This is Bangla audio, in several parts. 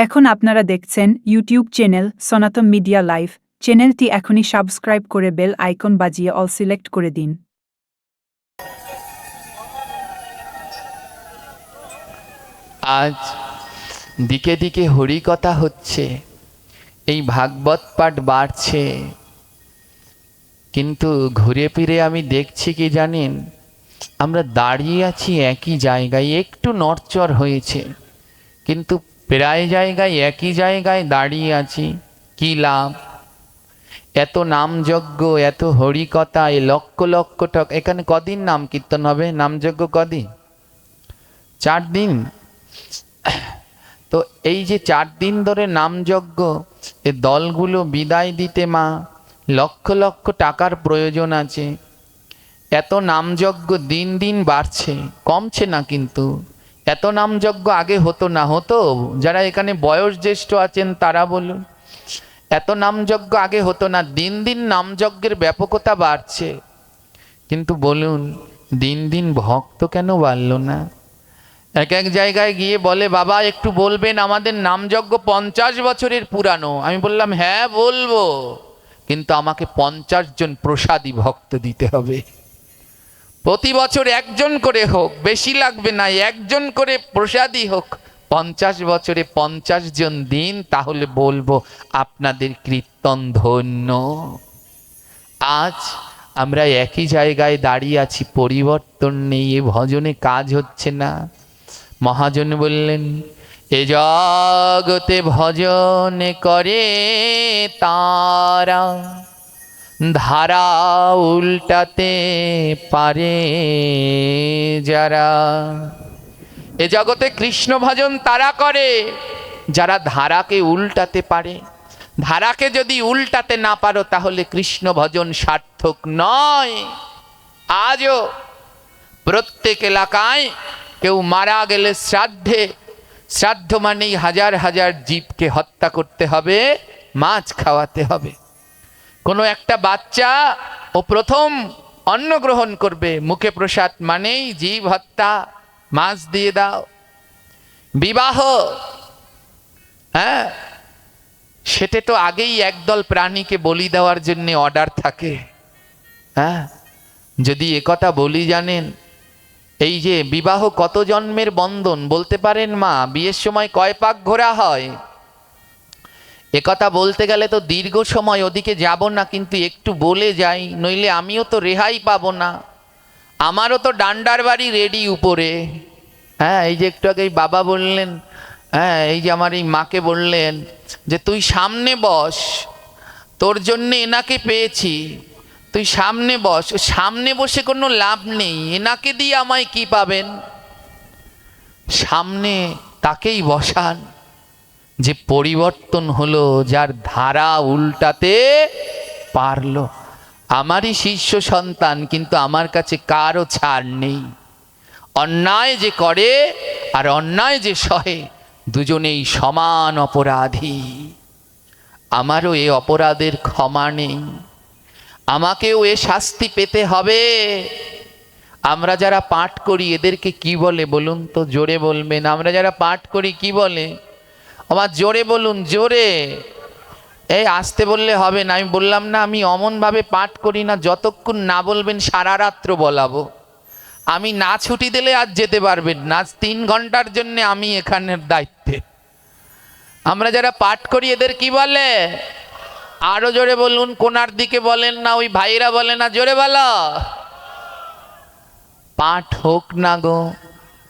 এখন আপনারা দেখছেন ইউটিউব চ্যানেল সনাতন মিডিয়া লাইভ। চ্যানেলটি এখনই সাবস্ক্রাইব করে বেল আইকন বাজিয়ে অল সিলেক্ট করে দিন। আজ দিকে দিকে হরিকথা হচ্ছে, এই ভাগবত পাঠ বাড়ছে, কিন্তু ঘুরে ফিরে আমি দেখছি কি জানেন, আমরা দাঁড়িয়ে আছি একই জায়গায়, একটু নড়চড় হয়েছে কিন্তু প্রায় জায়গায় একই জায়গায় দাঁড়িয়ে আছি। কি লাভ? এত নামযজ্ঞ, এত হরিকথা, এ লক্ষ লক্ষ টাকা। এখানে কদিন নাম কীর্তন হবে? নামযজ্ঞ কদিন? 4 দিন। তো এই যে 4 দিন ধরে নামযজ্ঞ, এ দলগুলো বিদায় দিতে মা লক্ষ লক্ষ টাকার প্রয়োজন আছে। এত নামযজ্ঞ দিন দিন বাড়ছে, কমছে না। কিন্তু এত নামযজ্ঞ আগে হতো না? হতো? যারা এখানে বয়োজ্যেষ্ঠ আছেন তারা বলুন, এত নামযজ্ঞ আগে হতো না? দিন দিন নামযজ্ঞের ব্যাপকতা বাড়ছে, কিন্তু বলুন দিন দিন ভক্ত কেন বাড়ল না? এক এক জায়গায় গিয়ে বলে, বাবা একটু বলবেন, আমাদের নামযজ্ঞ 50 বছরের পুরানো। আমি বললাম হ্যাঁ বলবো, কিন্তু আমাকে 50 জন প্রসাদী ভক্ত দিতে হবে। প্রতি বছর 1 জন করে হোক, বেশি লাগবে না, 1 জন করে প্রসাদী হোক। 50 বছরে 50 জন দিন, তাহলে বলবো আপনাদের কীর্তন ধন্য। আজ আমরা একই জায়গায় দাঁড়িয়ে আছি, পরিবর্তন নেই, এ ভজনে কাজ হচ্ছে না। মহাজন বললেন, এ জগতে ভজন করে তারা, ধারা উল্টাতে পারে যারা। এ জগতে কৃষ্ণ ভজন তারা করে যারা ধারাকে উল্টাতে পারে। ধারাকে যদি উল্টাতে না পারো তাহলে কৃষ্ণ ভজন সার্থক নয়। আজও প্রত্যেক এলাকায় কেউ মারা গেলে শ্রাদ্ধে, শ্রাদ্ধ মানেই হাজার হাজার জীবকে হত্যা করতে হবে, মাছ খাওয়াতে হবে। কোনো একটা বাচ্চা ও প্রথম অন্ন গ্রহণ করবে, মুখে প্রসাদ মানেই জীব হত্যা, মাছ দিয়ে দাও। বিবাহ, হ্যাঁ, সেটা তো আগেই একদল প্রাণীকে বলি দেওয়ার জন্য অর্ডার থাকে। হ্যাঁ, যদি একথা বলি জানেন, এই যে বিবাহ কত জন্মের বন্ধন বলতে পারেন মা? বিয়ের সময় কয় পাক ঘোরা হয়? একথা বলতে গেলে তো দীর্ঘ সময় ওদিকে যাব না, কিন্তু একটু বলে যাই, নইলে আমিও তো রেহাই পাবো না। আমারও তো ডান্ডার বাড়ি রেডি উপরে। হ্যাঁ, এই যে একটু আগেই বাবা বললেন, হ্যাঁ, এই যে আমার এই মাকে বললেন যে তুই সামনে বস, তোর জন্য এনাকে পেয়েছি, তুই সামনে বস। সামনে বসে কোনো লাভ নেই, এনাকে দিয়ে আমায় কি পাবেন? সামনে তাকেই বসান যে পরিবর্তন হলো, যার ধারা উল্টাতে পারলো। আমারই শিষ্য সন্তান, কিন্তু আমার কাছে কারও ছাড় নেই। অন্যায় যে করে আর অন্যায় যে সহে, দুজনেই সমান অপরাধী। আমারও এ অপরাধের ক্ষমা নেই, আমাকেও এ শাস্তি পেতে হবে। আমরা যারা পাঠ করি এদেরকে কি বলে বলুন তো? জোরে বলবেন, আমরা যারা পাঠ করি কি বলে? আমার জোরে বলুন, জোরে। এই আসতে বললে হবে না। আমি বললাম না আমি অমনভাবে পাঠ করি না, যতক্ষণ না বলবেন সারা রাত্র বলাবো। আমি না ছুটি দিলে আজ যেতে পারবেন না, আজ 3 ঘন্টার জন্য আমি এখানের দায়িত্বে। আমরা যারা পাঠ করি এদের কি বলে? আরো জোরে বলুন, কোনার দিকে বলেন না, ওই ভাইরা বলে না, জোরে বলো। পাঠক না গো,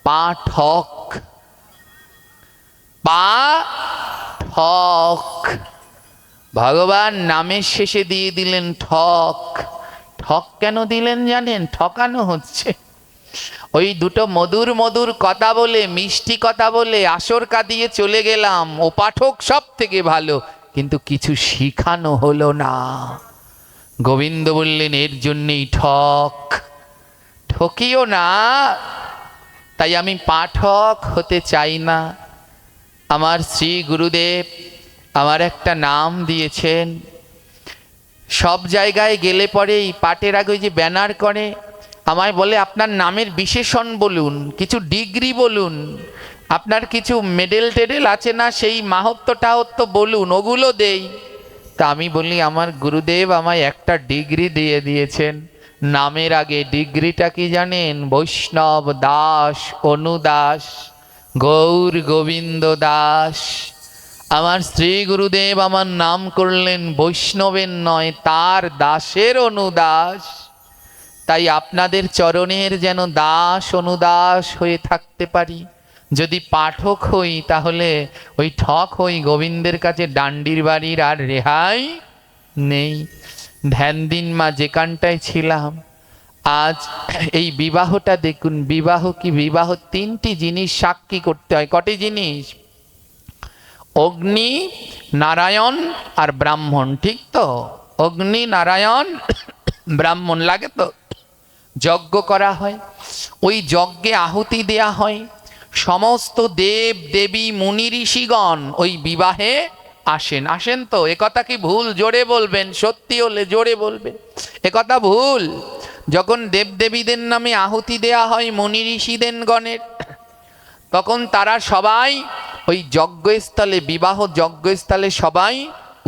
পাঠক, পাঠক। ভগবান নামের শেষে দিয়ে দিলেন ঠক। ঠক কেন দিলেন জানেন? ঠকানো হচ্ছে। ওই দুটো মধুর মধুর কথা বলে, মিষ্টি কথা বলে আসর কাঁদিয়ে চলে গেলাম, ও পাঠক সব থেকে ভালো, কিন্তু কিছু শিখানো হলো না। গোবিন্দ বললেন এর জন্যেই ঠক, ঠকিও না। তাই আমি পাঠক হতে চাই না। আমার শ্রী গুরুদেব আমার একটা নাম দিয়েছেন। সব জায়গায় গেলে পরেই পাঠের আগে যে ব্যানার করে, আমায় বলে আপনার নামের বিশেষণ বলুন, কিছু ডিগ্রি বলুন। আপনার কিছু মেডেল টেডেল আছে না, সেই মাহাত্ম্যটাও তো বলুন, ওগুলো দেই। তা আমি বলি, আমার গুরুদেব আমায় একটা ডিগ্রি দিয়ে দিয়েছেন। নামের আগে ডিগ্রিটা কি জানেন? বৈষ্ণব দাস, অনুদাস, গৌর গোবিন্দ দাস। আমার শ্রী গুরুদেব আমার নাম করলেন বৈষ্ণবের নয়, তার দাসের অনুদাস। তাই আপনাদের চরণের যেন দাস অনুদাস হয়ে থাকতে পারি। যদি পাঠক হই তাহলে ওই ঠক হই, গোবিন্দের কাছে ডান্ডির বাড়ির আর রেহাই নেই। ধ্যান দিন মা, যেখানটায় ছিলাম। আজ এই বিবাহটা দেখুন, বিবাহ কি বিবাহ? তিনটি জিনিস সাক্ষী করতে হয়। কটি জিনিস? অগ্নি, নারায়ণ আর ব্রাহ্মণ, ঠিক তো? অগ্নি, নারায়ণ, ব্রাহ্মণ লাগে তো। যজ্ঞ করা হয়, ওই যজ্ঞে আহুতি দেয়া হয়। সমস্ত দেব দেবী মুনি ঋষিগণ ওই বিবাহে আসেন। আসেন তো? একথা কি ভুল? জোরে বলবেন, সত্যি হলে জোরে বলবেন। একথা ভুল? যখন দেবদেবীদের নামে আহুতি দেয়া হয় মুনি ঋষিদের গণের, তখন তারা সবাই ওই যজ্ঞস্থলে, বিবাহ যজ্ঞস্থলে সবাই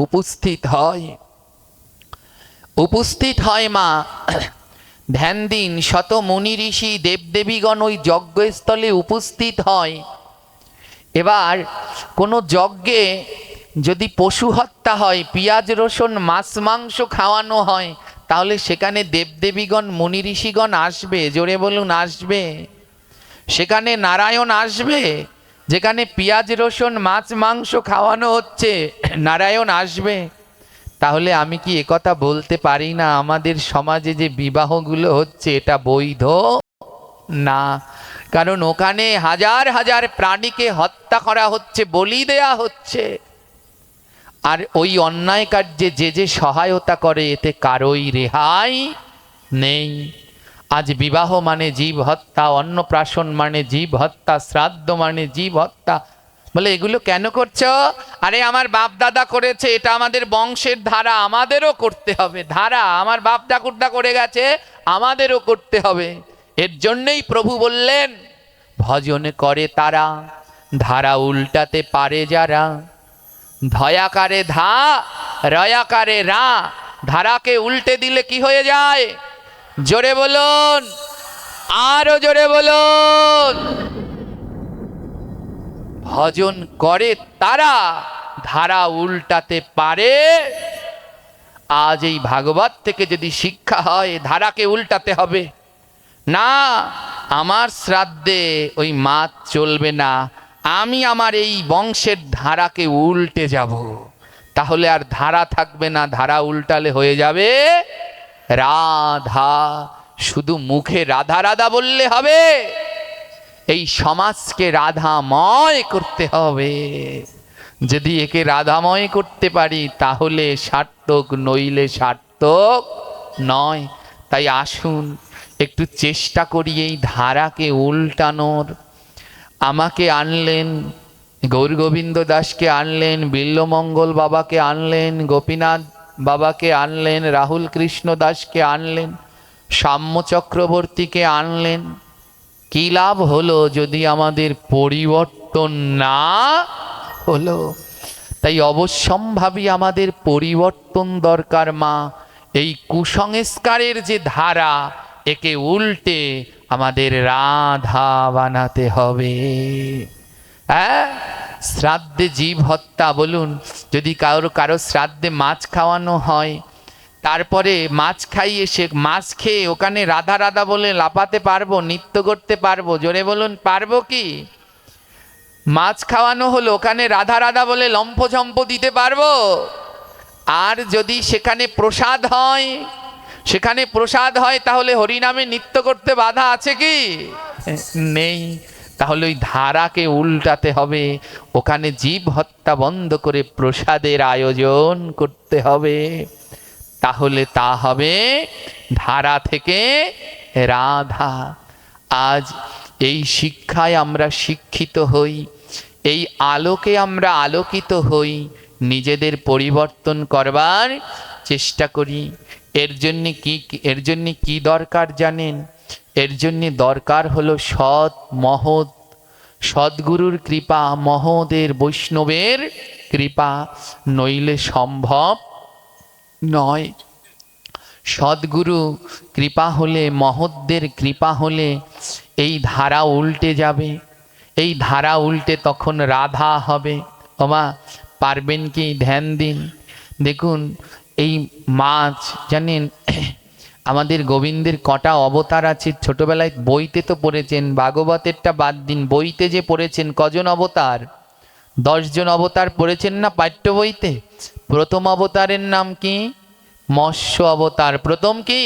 উপস্থিত হয়। উপস্থিত হয় মা। ধ্যান দিন, শত মুনি ঋষি দেবদেবীগণ ওই যজ্ঞস্থলে উপস্থিত হয়। এবার কোনো যজ্ঞে যদি পশু হত্যা হয়, পেঁয়াজ রসুন মাছ মাংস খাওয়ানো হয়, তাহলে সেখানে দেবদেবীগণ মুনি ঋষিগণ আসবে। জোরে বলুন, আসবে। সেখানে নারায়ণ আসবে। যেখানে পেঁয়াজ রসুন মাছ মাংস খাওয়ানো হচ্ছে, নারায়ণ আসবে। তাহলে আমি কি একথা বলতে পারি না, আমাদের সমাজে যে বিবাহগুলো হচ্ছে এটা বৈধ না? কারণ ওখানে হাজার হাজার প্রাণীকে হত্যা করা হচ্ছে, বলি দেয়া হচ্ছে। আর ওই অন্যায় কার্যে যে যে সহায়তা করে, এতে কারোই রেহাই নেই। আজ বিবাহ মানে জীব হত্যা, অন্নপ্রাশন মানে জীব হত্যা, শ্রাদ্ধ মানে জীব হত্যা। বলে এগুলো কেন করছো? আরে আমার বাপ দাদা করেছে, এটা আমাদের বংশের ধারা, আমাদেরও করতে হবে। ধারা আমার বাপ ঠাকুরদা করে গেছে, আমাদেরও করতে হবে। এর জন্যই প্রভু বললেন, ভজন করে তারা, ধারা উল্টাতে পারে যারা। ধয়াকারে ধা, রয়াকারে রা। ধারাকে উল্টে দিলে কি হয়ে যায়? জোরে বলুন, আরো জোরে বলুন। ভজন করে তারা, ধারা উল্টাতে পারে। আজ এই ভাগবত থেকে যদি শিক্ষা হয়, ধারাকে উল্টাতে হবে না। আমার শ্রাদ্ধে ওই মাছ চলবে না, আমি আমার এই বংশের ধারাকে উল্টে যাব। তাহলে আর ধারা থাকবে না, ধারা উল্টালে হয়ে যাবে রাধা। শুধু মুখে রাধা রাধা বললে হবে? এই সমাজকে রাধাময় করতে হবে। যদি একে রাধাময় করতে পারি তাহলে সার্থক, নইলে সার্থক নয়। তাই আসুন একটু চেষ্টা করি এই ধারাকে উল্টানোর। আমাকে আনলেন, গৌরগোবিন্দ দাসকে আনলেন, বিল্লমঙ্গল বাবাকে আনলেন, গোপীনাথ বাবাকে আনলেন, রাহুল কৃষ্ণ দাসকে আনলেন, সাম্য চক্রবর্তীকে আনলেন। কি লাভ হলো যদি আমাদের পরিবর্তন না হলো? তাই অবশ্যম্ভাবী আমাদের পরিবর্তন দরকার মা। এই কুসংস্কারের যে ধারা, একে উল্টে আমাদের রাধা বানাতে হবে। হ্যাঁ, শ্রাদ্ধে জীব হত্যা বলুন, যদি কারো শ্রাদ্ধে মাছ খাওয়ানো হয়, তারপরে মাছ খাইয়ে সে মাছ খেয়ে ওখানে রাধা রাধা বলে লাপাতে পারবো, নৃত্য করতে পারবো? জোরে বলুন, পারবো কি? মাছ খাওয়ানো হলো, ওখানে রাধা রাধা বলে লম্ফঝম্প দিতে পারবো? আর যদি সেখানে প্রসাদ হয়, সেখানে প্রসাদ হয়, তাহলে হরিনামে নৃত্য করতে বাধা আছে কি? নেই। তাহলে ওই ধারাকে উল্টাতে হবে, ওখানে জীব হত্যা বন্ধ করে প্রসাদের আয়োজন করতে হবে। তাহলে তা হবে ধারা থেকে রাধা। আজ এই শিক্ষায় আমরা শিক্ষিত হই, এই আলোকে আমরা আলোকিত হই, নিজেদের পরিবর্তন করবার চেষ্টা করি। এর জন্য কি দরকার জানেন? এর জন্য দরকার হলো সৎ মহৎ সদ্গুরুর কৃপা, মহোদের বৈষ্ণবের কৃপা, নইলে সম্ভব নয়। সদ্গুরু কৃপা হলে, মহৎদের কৃপা হলে এই ধারা উল্টে যাবে। এই ধারা উল্টে তখন রাধা হবে। ওমা পারবেন কি? ধ্যান দিন। দেখুন এই মাছ, জানেন আমাদের গোবিন্দের কটা অবতার আছে? ছোটবেলায় বইতে তো পড়েছেন, ভাগবতেরটা বাদ দিন, বইতে যে পড়েছেন কজন অবতার? 10 জন অবতার পড়েছেন না পাঠ্য বইতে? প্রথম অবতারের নাম কি? মৎস্য অবতার। প্রথম কি?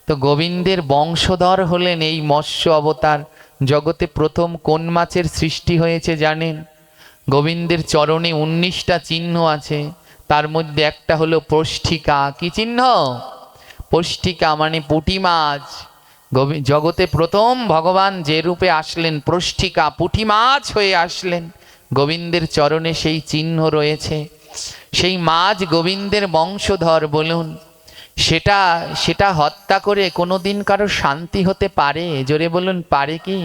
তো গোবিন্দের বংশধর হলেন এই মৎস্য অবতার। জগতে প্রথম কোন মাছের সৃষ্টি হয়েছে জানেন? গোবিন্দের চরণে 19টা চিহ্ন আছে, তার মধ্যে একটা হলো পৃষ্ঠিকা। কি চিহ্ন? পৃষ্ঠিকা মানে পুঁটি মাছ। জগতে প্রথম ভগবান যে রূপে আসলেন, পৃষ্ঠিকা পুঁটি মাছ হয়ে আসলেন। গোবিন্দের চরণে সেই চিহ্ন রয়েছে। সেই মাছ গোবিন্দের বংশধর বলুন। সেটা হত্যা করে কোনোদিন কারো শান্তি হতে পারে? জোরে বলুন, পারে কি?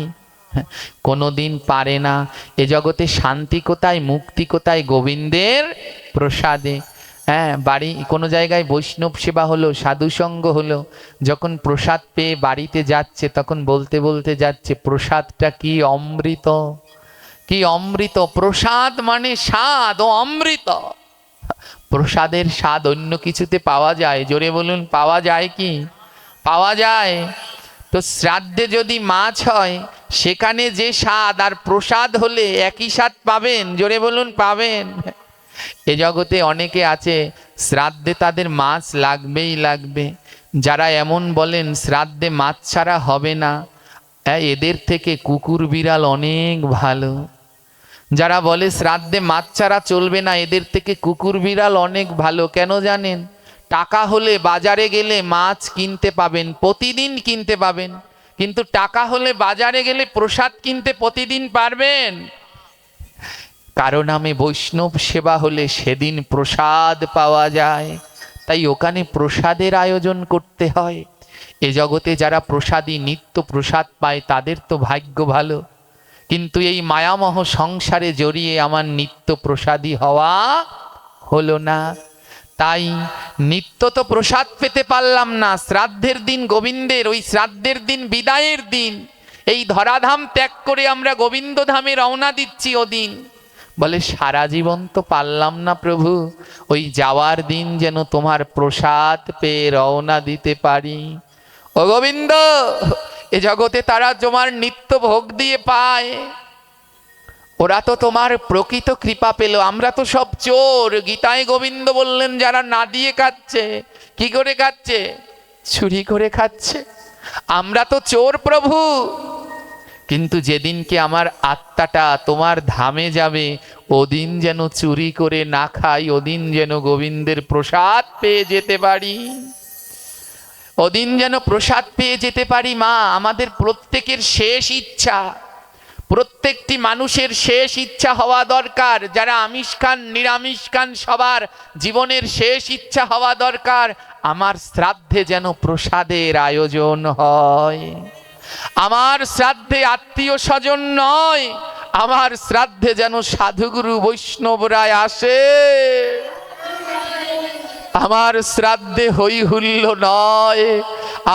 কোনোদিন পারে না। এ জগতে শান্তি কোথায়, মুক্তি কোথায়? গোবিন্দের প্রসাদে। হ্যাঁ, বাড়ি কোনো জায়গায় বৈষ্ণব সেবা হলো, সাধুসঙ্গ হলো, যখন প্রসাদ পেয়ে বাড়িতে যাচ্ছে তখন বলতে বলতে যাচ্ছে, প্রসাদটা কি অমৃত, কি অমৃত! প্রসাদ মানে স্বাদ ও অমৃত। প্রসাদের স্বাদ অন্য কিছুতে পাওয়া যায়? জোরে বলুন, পাওয়া যায় কি? পাওয়া যায়। তো শ্রাদ্ধে যদি মাছ হয় সেখানে যে স্বাদ, আর প্রসাদ হলে একই স্বাদ পাবেন? জোরে বলুন, পাবেন। এ জগতে অনেকে আছে শ্রাদ্ধে তাদের মাছ লাগবেই লাগবে। যারা এমন বলেন শ্রাদ্ধে মাছ ছাড়া হবে না, এদের থেকে কুকুর বিড়াল অনেক ভালো। যারা বলে শ্রাদ্ধে মাছ ছাড়া চলবে না, এদের থেকে কুকুর বিড়াল অনেক ভালো। কেন জানেন? টাকা হলে বাজারে গেলে মাছ কিনতে পাবেন, প্রতিদিন কিনতে পাবেন, কিন্তু টাকা হলে বাজারে গেলে প্রসাদ কিনতে প্রতিদিন পারবেন? কারো নামে বৈষ্ণব সেবা হলে সেদিন প্রসাদ পাওয়া যায়, তাই ওখানে প্রসাদের আয়োজন করতে হয়। এ জগতে যারা প্রসাদী নিত্য প্রসাদ পায় তাদের তো ভাগ্য ভালো, কিন্তু এই মায়ামহ সংসারে জড়িয়ে আমার নিত্য প্রসাদী হওয়া হলো না। তাই নিত্য তো প্রসাদ পেতে পারলাম না। শ্রাদ্ধের দিন গোবিন্দের, ওই শ্রাদ্ধের দিন বিদায়ের দিন, এই ধরাধাম ত্যাগ করে আমরা গোবিন্দ ধামে রওনা দিচ্ছি। ওদিন বলে সারা জীবন তো পারলাম না প্রভু, ওই যাওয়ার দিন যেন তোমার প্রসাদ পেয়ে রওনা দিতে পারি। ও গোবিন্দ, এ জগতে তারা তোমার নিত্য ভোগ দিয়ে পায়, ওরা তো তোমার প্রকৃত কৃপা পেল। আমরা তো সব চোর। গীতায় গোবিন্দ বললেন যারা না দিয়ে খাচ্ছে, কি করে খাচ্ছে? চুরি করে খাচ্ছে। আমরা তো চোর প্রভু। কিন্তু যেদিনকে আমার আত্মাটা তোমার ধামে যাবে, ওদিন যেন চুরি করে না খাই, ওদিন যেন গোবিন্দের প্রসাদ পেয়ে যেতে পারি, ওদিন যেন প্রসাদ পেয়ে যেতে পারি। মা, আমাদের প্রত্যেকের শেষ ইচ্ছা, প্রত্যেকটি মানুষের শেষ ইচ্ছা হওয়া দরকার। যারা আমিষ খান, নিরামিষ খান, সবার জীবনের শেষ ইচ্ছা হওয়া দরকার, আমার শ্রাদ্ধে যেন প্রসাদের আয়োজন হয়। আমার শ্রাদ্ধে আত্মীয় স্বজন নয়, আমার শ্রাদ্ধে যেন সাধুগুরু বৈষ্ণবরায় আসে। আমার শ্রাদ্ধে হই হুল্ল নয়,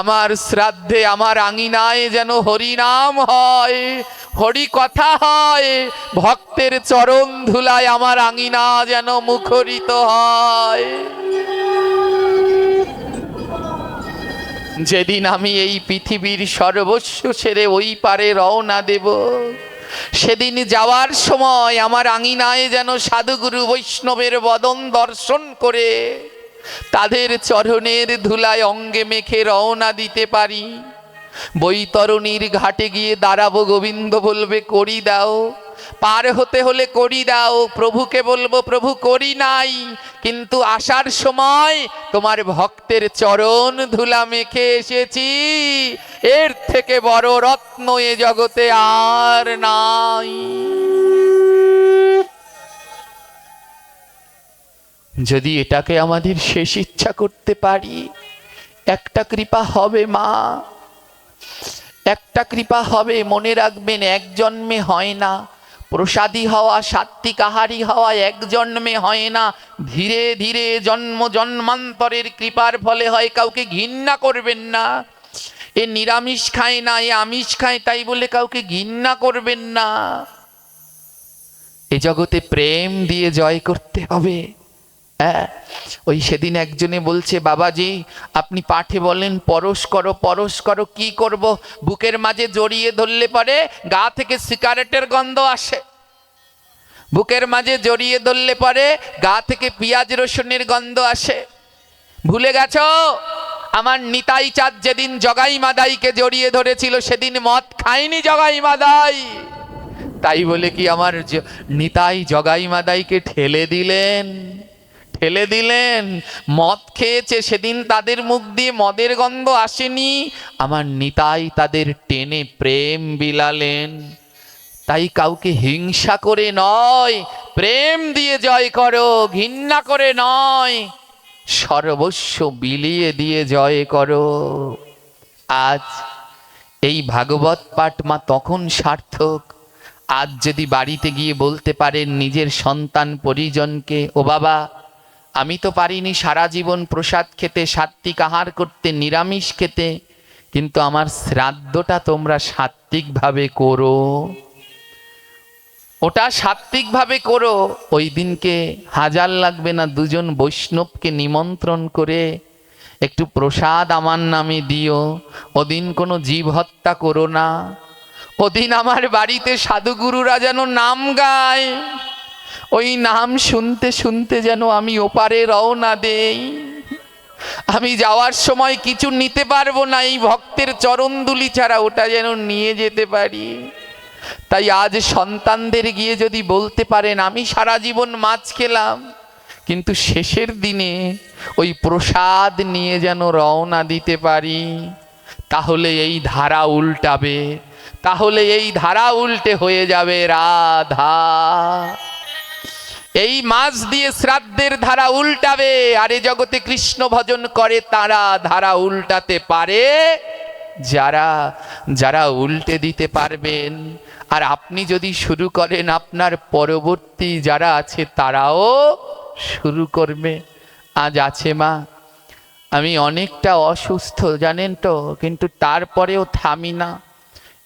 আমার শ্রাদ্ধে আমার আঙিনায় যেন হরিনাম হয়, হরি কথা হয়, ভক্তের চরণ ধুলায় আমার আঙিনা যেন মুখরিত হয়। যেদিন আমি এই পৃথিবীর সর্বস্ব ছেড়ে ওই পারে রওনা দেব, সেদিন যাওয়ার সময় আমার আঙিনায় যেন সাধুগুরু বৈষ্ণবের বদন দর্শন করে তাদের চরণের ধুলায় অঙ্গে মেখে রওনা দিতে পারি। বৈতরণীর ঘাটে গিয়ে দাঁড়াবো, গোবিন্দ বলবে করি দাও, পার হতে হলে করি দাও। প্রভুকে বলবো প্রভু করি নাই, কিন্তু আসার সময় তোমার ভক্তের চরণ ধুলা মেখে এসেছি, এর থেকে বড় রত্ন এ জগতে আর নাই। যদি এটাকে আমাদের শেষ ইচ্ছা করতে পারি, একটা কৃপা হবে মা। একটা কৃপা হবে, মনে রাখবেন, এক জন্মে হয় না। প্রসাদী হওয়া, সাত্ত্বিক আহারী হওয়া এক জন্মে হয় না, ধীরে ধীরে জন্ম জন্মান্তরের কৃপার ফলে হয়। কাউকে ঘৃণা করবেন না। এ নিরামিষ খায় না, এ আমিষ খায়, তাই বলে কাউকে ঘৃণা করবেন না। এ জগতে প্রেম দিয়ে জয় করতে হবে। হ্যাঁ, ওই সেদিন একজনে বলছে, বাবাজি আপনি পাঠে বলেন পরশ করো পরশ করো, কি করব? বুকের মাঝে জড়িয়ে ধরলে পরে গা থেকে সিগারেটের গন্ধ আসে, বুকের মাঝে জড়িয়ে ধরলে পরে গা থেকে পেঁয়াজ রসুনের গন্ধ আসে। ভুলে গেছো আমার নিতাই চাঁদ যেদিন জগাই মাদাইকে জড়িয়ে ধরেছিল সেদিন মদ খায়নি জগাই মাদাই, তাই বলে কি আমার নিতাই জগাই মাদাইকে ঠেলে দিলেন? ঠেলে দিলেন? মদ খেয়েছে সেদিন, তাদের মুখ দিয়ে মদের গন্ধ আসেনি, আমার নিতাই তাদের টেনে প্রেম বিলালেন। তাই কাউকে হিংসা করে নয়, প্রেম দিয়ে জয় করো, ঘৃণা করে নয়, সর্বস্ব বিলিয়ে দিয়ে জয় করো। আজ এই ভাগবত পাঠ মা তখন সার্থক, আজ যদি বাড়িতে গিয়ে বলতে পারেন নিজের সন্তান পরিজনকে, ও বাবা আমি তো পারিনি সারা জীবন প্রসাদ খেতে, সাত্ত্বিক আহার করতে, নিরামিষ খেতে, কিন্তু আমার শ্রাদ্ধটা তোমরা সাত্ত্বিকভাবে করো, ওটা সাত্ত্বিকভাবে করো। ওই দিনকে হাজার লাগবে না, দুজন বৈষ্ণবকে নিমন্ত্রণ করে একটু প্রসাদ আমার নামে দিও। ওদিন কোনো জীব হত্যা করো না। ওদিন আমার বাড়িতে সাধুগুরুরা যেন নাম গায়, ওই নাম শুনতে শুনতে যেন আমি ওপারে রওনা দেই। আমি যাওয়ার সময় কিছু নিতে পারবো না, এই ভক্তের চরণদুলি ছাড়া ওটা যেন নিয়ে যেতে পারি। তাই আজ সন্তানদের গিয়ে যদি বলতে পারেন আমি সারা জীবন মাছ খেলাম, কিন্তু শেষের দিনে ওই প্রসাদ নিয়ে যেন রওনা দিতে পারি, তাহলে এই ধারা উল্টাবে, তাহলে এই ধারা উল্টে হয়ে যাবে রাধা। এই মাছ দিয়ে শ্রাদ্ধের ধারা উল্টাবে, আর এ জগতে কৃষ্ণ ভজন করে তারা ধারা উল্টাতে পারে, যারা যারা উল্টে দিতে পারবেন। আর আপনি যদি শুরু করেন, আপনার পরবর্তী যারা আছে তারাও শুরু করবে। আজ আছে মা, আমি অনেকটা অসুস্থ জানেন তো, কিন্তু তারপরেও থামি না।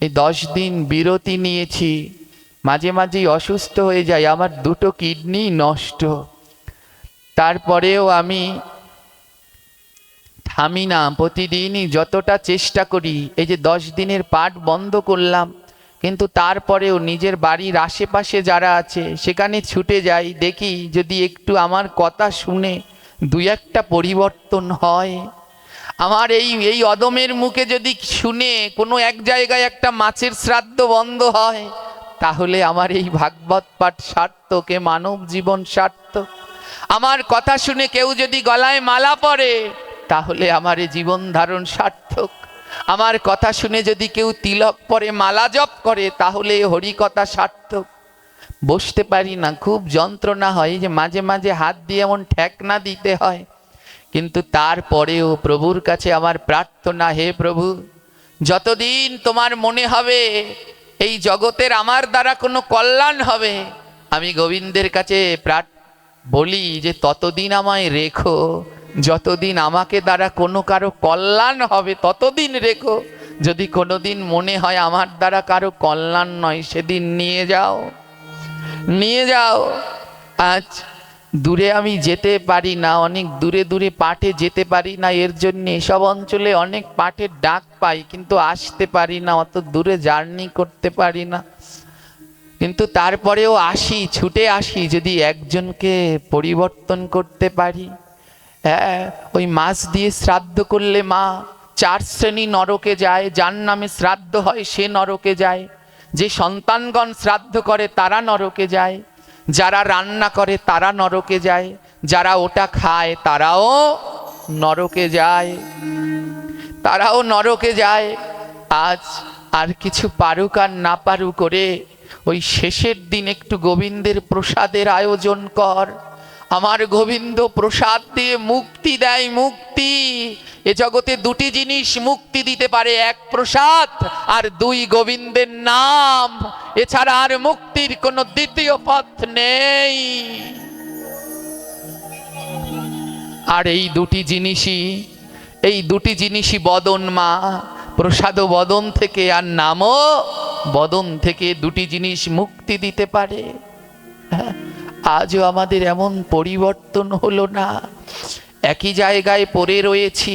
এই 10 দিন বিরতি নিয়েছি, মাঝে মাঝেই অসুস্থ হয়ে যায়, আমার 2টো কিডনি নষ্ট, তারপরেও আমি থামি না, প্রতিদিনই যতটা চেষ্টা করি। এই যে 10 দিনের পাঠ বন্ধ করলাম, কিন্তু তারপরেও নিজের বাড়ির আশেপাশে যারা আছে সেখানে ছুটে যাই, দেখি যদি একটু আমার কথা শুনে 2-1টা পরিবর্তন হয়। আমার এই অদমের মুখে যদি শুনে কোনো এক জায়গায় একটা মাছের শ্রাদ্ধ বন্ধ হয়, তাহলে আমার এই ভাগবত পাঠ সার্থক, এ মানব জীবন সার্থক। আমার কথা শুনে কেউ যদি গলায় মালা পরে, তাহলে আমার এই জীবন ধারণ সার্থক। আমার কথা শুনে যদি কেউ তিলক পরে, মালা জপ করে, তাহলে হরি কথা সার্থক। বসতে পারি না, খুব যন্ত্রণা হয়, যে মাঝে মাঝে হাত দিয়ে এমন ঠেকনা দিতে হয়, কিন্তু তারপরেও প্রভুর কাছে আমার প্রার্থনা, হে প্রভু, যতদিন তোমার মনে হবে এই জগতের আমার দ্বারা কোনো কল্যাণ হবে, আমি গোবিন্দের কাছে বলি যে ততদিন আমায় রেখো, যতদিন আমাকে দ্বারা কোনো কারো কল্যাণ হবে ততদিন রেখো। যদি কোনোদিন মনে হয় আমার দ্বারা কারো কল্যাণ নয়, সেদিন নিয়ে যাও, নিয়ে যাও। আজ দূরে আমি যেতে পারি না, অনেক দূরে দূরে পাঠে যেতে পারি না, এর জন্য এসব অঞ্চলে অনেক পাঠের ডাক পাই, কিন্তু আসতে পারি না, অত দূরে জার্নি করতে পারি না, কিন্তু তারপরেও আসি, ছুটে আসি, যদি একজনকে পরিবর্তন করতে পারি। হ্যাঁ, ওই মাছ দিয়ে শ্রাদ্ধ করলে মা 4 শ্রেণী নরকে যায়। যার নামে শ্রাদ্ধ হয় সে নরকে যায়, যে সন্তানগণ শ্রাদ্ধ করে তারা নরকে যায়, যারা রান্না করে তারা নরকে যায়, যারা ওটা খায় তারাও নরকে যায়, তারাও নরকে যায়। আজ আর কিছু পারুক আর না পারু করে ওই শেষের দিন একটু গোবিন্দের প্রসাদের আয়োজন কর। আমার গোবিন্দ প্রসাদ দিয়ে মুক্তি দেয়, মুক্তি। এ জগতে দুটি জিনিস মুক্তি দিতে পারে, এক প্রসাদ আর দুই গোবিন্দের নাম। এছাড়া আর মুক্তির কোনো দ্বিতীয় পথ নেই। আর এই দুটি জিনিসই বদন মা। প্রসাদও বদন থেকে আর নামও বদন থেকে, দুটি জিনিস মুক্তি দিতে পারে। আজও আমাদের এমন পরিবর্তন হলো না, একই জায়গায় পড়ে রয়েছি।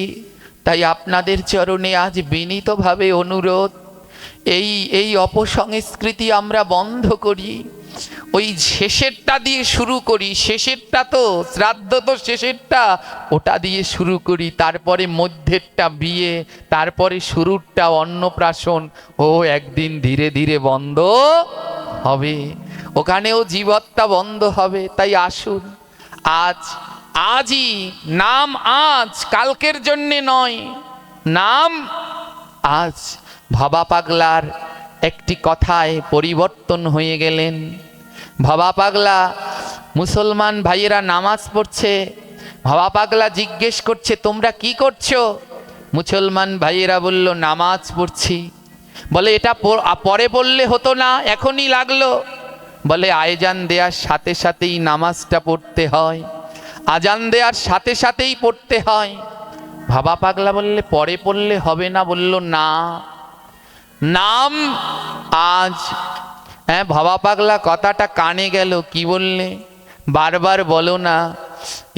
তাই আপনাদের চরণে আজ বিনীতভাবে অনুরোধ, এই অপসংস্কৃতি আমরা বন্ধ করি। ওই শেষেরটা দিয়ে শুরু করি, শেষেরটা তো শ্রাদ্ধ, তো শেষেরটা ওটা দিয়ে শুরু করি, তারপরে মধ্যেরটা বিয়ে, তারপরে শুরুরটা অন্নপ্রাশন। ও একদিন ধীরে ধীরে বন্ধ হবে, ওখানেও জীবত্তা বন্ধ হবে। তাই আসুন, আজই নাম, আজ কালকের জন্যে নয়, নাম আজ। ভবা পাগলার একটি কথায় পরিবর্তন হয়ে গেলেন। ভবা পাগলা, মুসলমান ভাইয়েরা নামাজ পড়ছে, ভবা পাগলা জিজ্ঞেস করছে তোমরা কি করছো? মুসলমান ভাইয়েরা বলল নামাজ পড়ছি। বলে এটা পরে পড়লে হতো না, এখনই লাগলো? বলে আজান দেওয়ার সাথে সাথেই নামাজটা পড়তে হয়, আজান দেওয়ার সাথে সাথেই পড়তে হয়। ভবা পাগলা বললে পরে পড়লে হবে না? বলল না, নাম আজ। হ্যাঁ, ভবা পাগলা কথাটা কানে গেল। কি বললে? বারবার বলো না।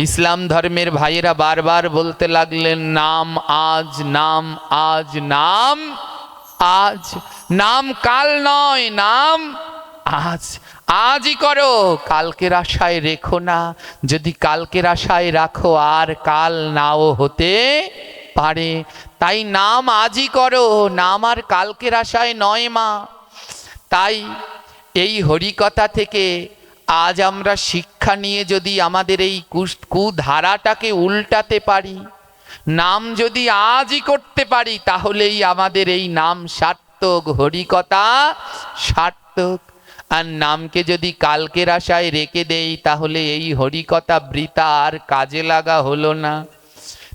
ইসলাম ধর্মের ভাইয়েরা বারবার বলতে লাগলেন নাম আজ, নাম আজ, নাম আজ। নাম কাল নয়, নাম আজ। আজই করো, কালকের আশায় রেখো না। যদি কালকের আশায় রাখো আর কাল নাও হতে পারে। তাই নাম আজই করো, নাম আর কালকের আশায় নয় মা। তাই এই হরিকথা থেকে আজ আমরা শিক্ষা নিয়ে যদি আমাদের এই কুধারাটাকে উল্টাতে পারি, নাম যদি আজই করতে পারি, তাহলেই আমাদের এই নাম সার্থক, হরিকথা সার্থক। আর নামকে যদি কালকের আশায় রেখে দেই, তাহলে এই হরিকথা বৃথা, আর কাজে লাগা হলো না।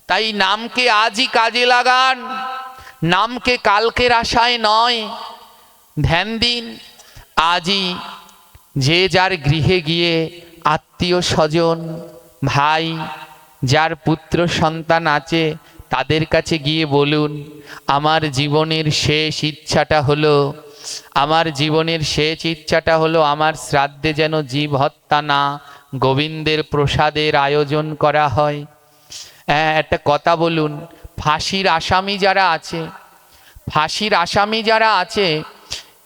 তাই নামকে আজই কাজে লাগান, নামকে কালকের আশায় নয়। ধ্যান দিন আজই, যে যার গৃহে গিয়ে আত্মীয় স্বজন, ভাই, যার পুত্র সন্তান আছে, তাদের কাছে গিয়ে বলুন আমার জীবনের শেষ ইচ্ছাটা হলো, আমার জীবনের শেষ ইচ্ছাটা হলো আমার শ্রাদ্ধে যেন জীব হত্যা না, গোবিন্দের প্রসাদের আয়োজন করা হয়। একটা কথা বলুন, ফাঁসির আসামি যারা আছে, ফাঁসির আসামি যারা আছে,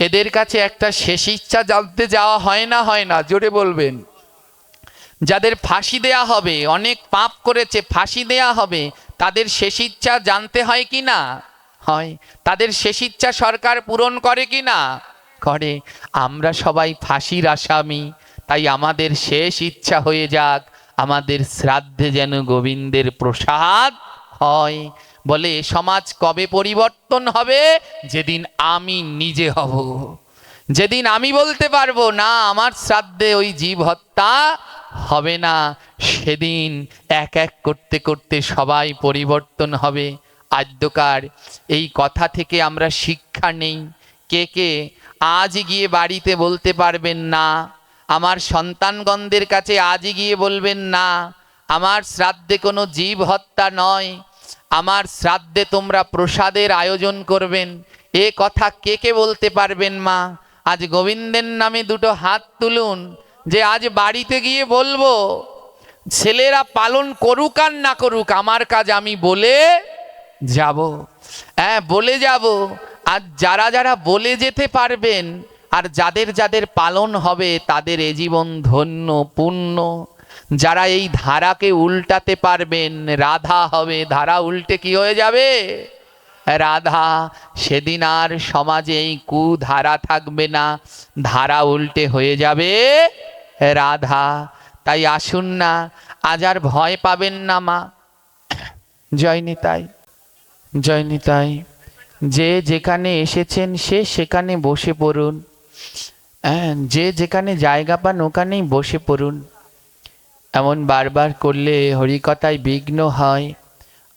এদের কাছে একটা শেষ ইচ্ছা জানতে যাওয়া হয় না? হয় না? জোরে বলবেন। যাদের ফাঁসি দেয়া হবে, অনেক পাপ করেছে, ফাঁসি দেয়া হবে, তাদের শেষ ইচ্ছা জানতে হয় কি না? হয়। তাদের শেষ ইচ্ছা সরকার পূরণ করে কি না? করে। আমরা সবাই ফাঁসির আসামি, তাই আমাদের শেষ ইচ্ছা হয়ে যাক আমাদের শ্রাদ্ধে যেন গোবিন্দের প্রসাদ হয়। বলে এ সমাজ কবে পরিবর্তন হবে? যেদিন আমি নিজে হব, যেদিন আমি বলতে পারবো না আমার শ্রাদ্ধে ওই জীব হত্যা হবে না, সেদিন এক এক করতে করতে সবাই পরিবর্তন হবে। আদ্যকার এই কথা থেকে আমরা শিক্ষা নেই। কে কে আজ গিয়ে বাড়িতে বলতে পারবেন না? আমার সন্তানগণদের কাছে আজই গিয়ে বলবেন না আমার শ্রাদ্ধে কোনো জীব হত্যা নয়, আমার শ্রাদ্ধে তোমরা প্রসাদের আয়োজন করবেন। এ কথা কে কে বলতে পারবেন মা? আজ গোবিন্দের নামে দুটো হাত তুলুন, যে আজ বাড়িতে গিয়ে বলবো। ছেলেরা পালন করুক আর না করুক, আমার কাজ আমি বলে যাব। হ্যাঁ, বলে যাব। আর যারা যারা বলে যেতে পারবেন আর যাদের যাদের পালন হবে, তাদের এ জীবন ধন্য পূর্ণ। যারা এই ধারাকে উল্টাতে পারবেন, রাধা হবে। ধারা উল্টে কি হয়ে যাবে? রাধা। সেদিন আর সমাজে এই কুধারা থাকবে না, ধারা উল্টে হয়ে যাবে রাধা। তাই আসুন না, আজ আর ভয় পাবেন না মা। জয় নিতাই, জয় নিতাই। যে যেখানে এসেছেন সে সেখানে বসে পড়ুন। যে যেখানে জায়গা পান ওখানেই বসে পড়ুন। এমন বারবার করলে হরিকথায় বিঘ্ন হয়,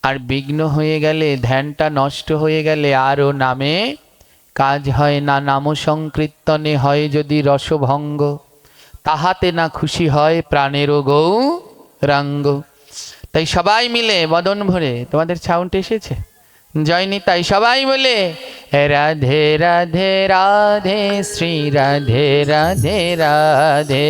আর বিঘ্ন হয়ে গেলে ধ্যানটা নষ্ট হয়ে গেলে আরও নামে কাজ হয় না। নাম সংকীর্তনে হয় যদি রসভঙ্গ, তাহাতে না খুশি হয় প্রাণেরও গৌরাঙ্গ। তাই সবাই মিলে বদন ভরে, তোমাদের সাউন্ড এসেছে জয়নি, তাই সবাই বলে রাধে রাধে রাধে শ্রী রাধে রাধে রাধে।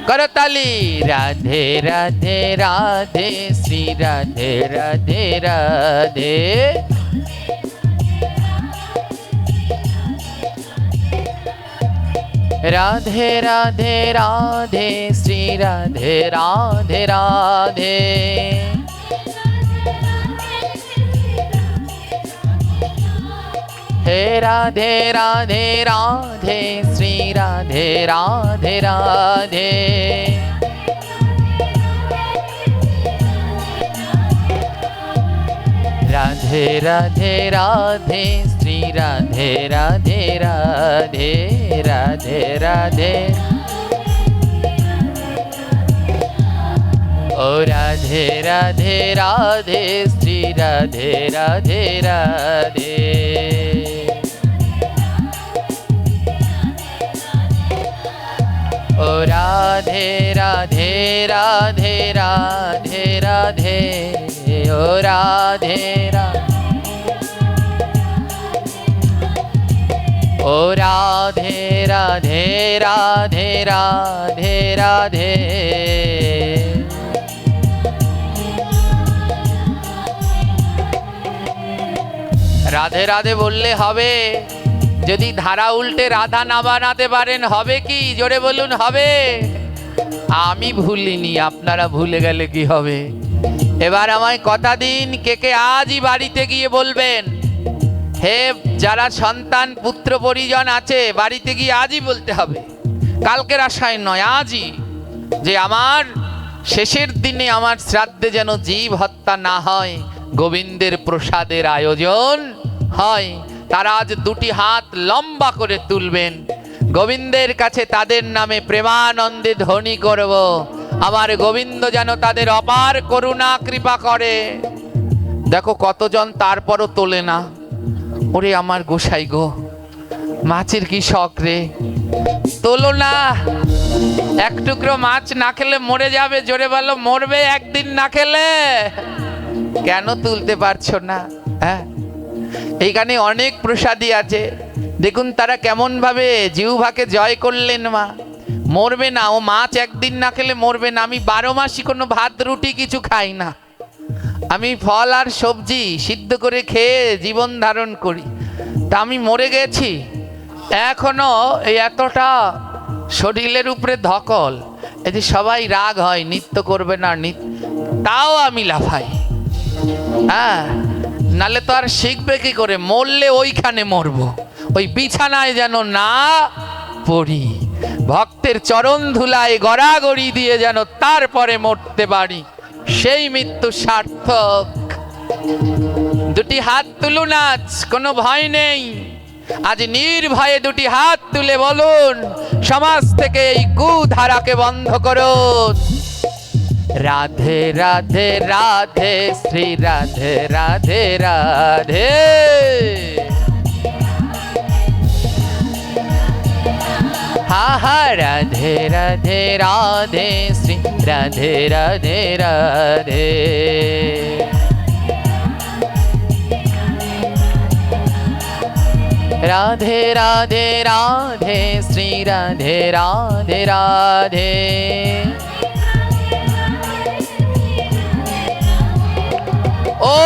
করতালি রাধে রাধে রাধে শ্রী রাধে রাধে রাধে। রাধে রাধে রাধে শ্রী রাধে রাধে রাধে। হে রাধে রাধে রাধে শ্রী রাধে রাধে রাধে। রাধে রাধে রাধে শ্রী রাধে রাধে রাধে। রাধে রাধে ও রাধে রাধে রাধে শ্রী রাধে রাধে রাধে। ও রাধে রাধে রাধে রাধে রাধে। ও রাধে ও রাধে রাধে রাধে রাধে রাধে। রাধে রাধে বললে হবে, যদি ধারা উল্টে রাধা না বানাতে পারেন হবে কি? জোরে বলুন হবে। আমি ভুলিনি, আপনারা ভুলে গেলে কি হবে? এবার আমায় কথা দিন, কে কে আজই বাড়িতে গিয়ে বলবেন, হে যারা সন্তান পুত্র পরিজন আছে বাড়িতে গিয়ে আজই বলতে হবে, কালকের আশায় নয়, আজই, যে আমার শেষের দিনে আমার শ্রাদ্ধে যেন জীব হত্যা না হয়, গোবিন্দের প্রসাদের আয়োজন হয়। তারা আজ দুটি হাত লম্বা করে তুলবেন, গোবিন্দের কাছে তাদের নামে প্রেমানন্দে ধ্বনি করব, আমার গোবিন্দ যেন তাদের অপার করুণা কৃপা করে। দেখো কতজন তারপরও তোলে না। ওরে আমার গোসাই গো, মাছের কি শখ রে, তোলো না। এক টুকরো মাছ না খেলে মরে যাবে, জোরে বলো মরবে একদিন না খেলে। কেন তুলতে পারছো না? হ্যাঁ, এইখানে অনেক প্রসাদী আছে, দেখুন তারা কেমন ভাবে জিহ্বাকে জয় করলেন। মা মরবে না, ও মাছ একদিন না খেলে মরবে না। আমি 12 মাসই কোনো ভাত রুটি কিছু খাই না, আমি ফল আর সবজি সিদ্ধ করে খেয়ে জীবন ধারণ করি। তা আমি মরে গেছি, এখনো এই এতটা শরীরের উপরে ধকল, এই যে সবাই রাগ হয় নিত্য করবে না, তাও আমি লাফাই। হ্যাঁ, নালে তো আর শিখবে কি করে? মরলে ওইখানে মরবো, ওই বিছানায় যেন না পড়ি, ভক্তের চরণ ধুলায় গড়াগড়ি দিয়ে যেন তারপরে মরতে পারি, সেই মৃত্যু সার্থক। দুটি হাত তুলুন, আজ কোনো ভয় নেই, আজ নির্ভয়ে দুটি হাত তুলে বলুন, সমাজ থেকে এই কুধারাকে বন্ধ করুন। রাধে রাধে রাধে শ্রী রাধে রাধে রাধে। হা হা রাধে রাধে রাধে শ্রী রাধে রাধে রাধে। রাধে রাধে রাধে শ্রী রাধে রাধে রাধে। ও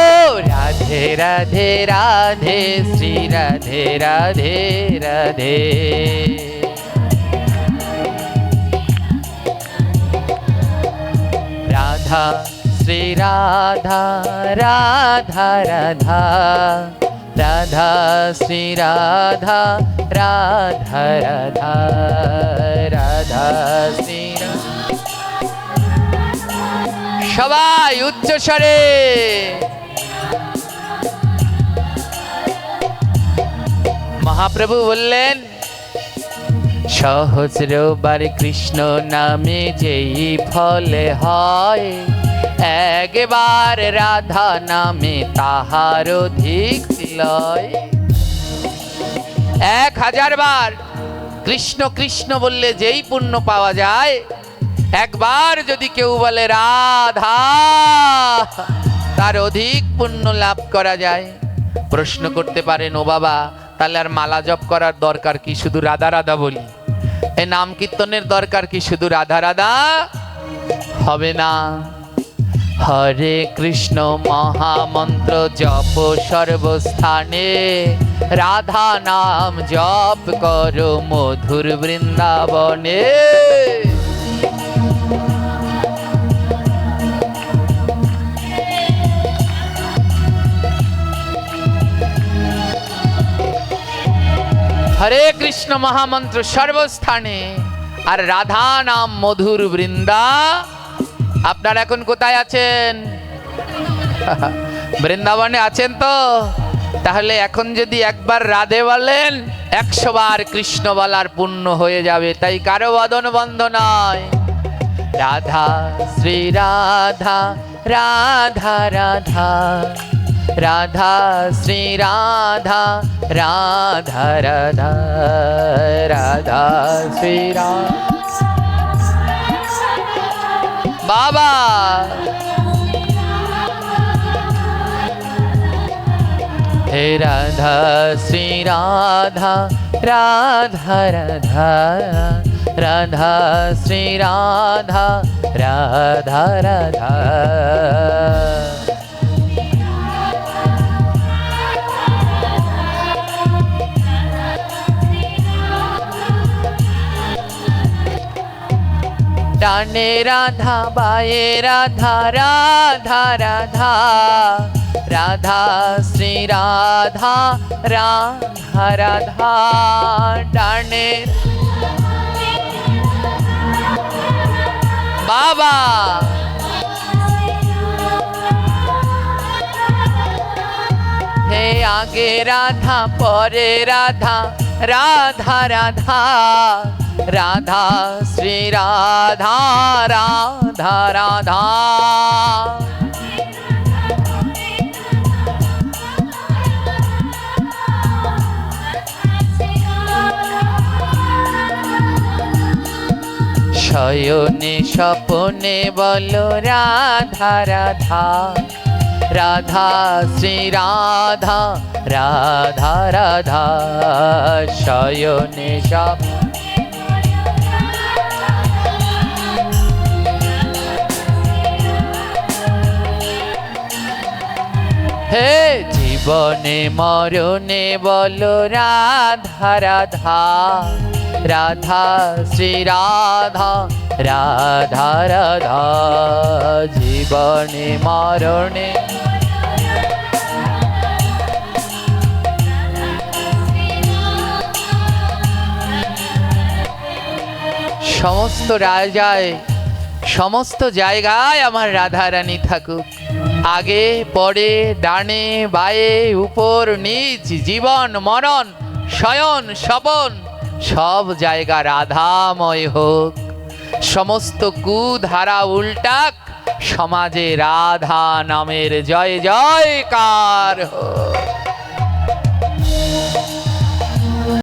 রাধে রাধে রাধে শ্রী রাধে রাধে রাধে। রাধা শ্রী রাধা রাধা রাধা, রাধা শ্রী রাধা রাধা রাধা, রাধা শ্রী সবাই উচ্চ স্বরে। মহাপ্রভু বললেন, সহস্রবার কৃষ্ণ নামে যেই ফলে হয়, একবার রাধা নামে তাহার অধিক লয়। 1000 বার কৃষ্ণ কৃষ্ণ বললে যেই পুণ্য পাওয়া যায়, একবার যদি কেউ বলে রাধা, তার অধিক পুণ্য লাভ করা যায়। প্রশ্ন করতে পারেন, ও বাবা, তাহলে আর মালা জপ করার দরকার কি? শুধু রাধা রাধা বলি। এই নাম কীর্তনের দরকার কি? শুধু রাধা রাধা হবে না। হরে কৃষ্ণ মহামন্ত্র জপ সর্বস্থানে, রাধা নাম জপ করো মধুর বৃন্দাবনে। হরে কৃষ্ণ মহামন্ত্র সর্বস্থানে, আর রাধা নাম মধুর বৃন্দা। আপনারা এখন কোথায় আছেন? বৃন্দাবনে আছেন তো? তাহলে এখন যদি একবার রাধে বলেন, 100 বার কৃষ্ণ বলার পুণ্য হয়ে যাবে। তাই কারো বদন বন্ধ নয়। রাধা শ্রী রাধা, রাধা রাধা, রাধা শ্রী রাধা, রাধা রাধা, রাধা শ্রী রাধা। বাবা হে রাধা শ্রী রাধা, রাধা রাধা, রাধা শ্রী রাধা, রাধা রাধা। ডানে রাধা, বায়ে রাধা, রাধা রাধা, রাধা শ্রী রাধা, রাধা রাধা। ডানে বাবা, হে আগে রাধা পরে রাধা, রাধা রাধা, রাধা শ্রী রাধা, রাধা রাধা। শয়নে স্বপনে বলো রাধা রাধা, রাধা শ্রী রাধা, রাধা রাধা। শয়নে স্বপনে হে জীবনে মরণে বলো রাধা রাধা, রাধা শ্রী রাধা, রাধা রাধা। জীবনে মরণে সমস্ত রাজায়, সমস্ত জায়গায় আমার রাধা রানী থাকুক। আগে পরে, ডানে বায়ে, উপর নিচ, জীবন মরণ, শয়ন স্বপন, সব জায়গা রাধাময় হোক। সমস্ত কুধারা উল্টাক, সমাজে রাধা নামের জয় জয়কার হোক।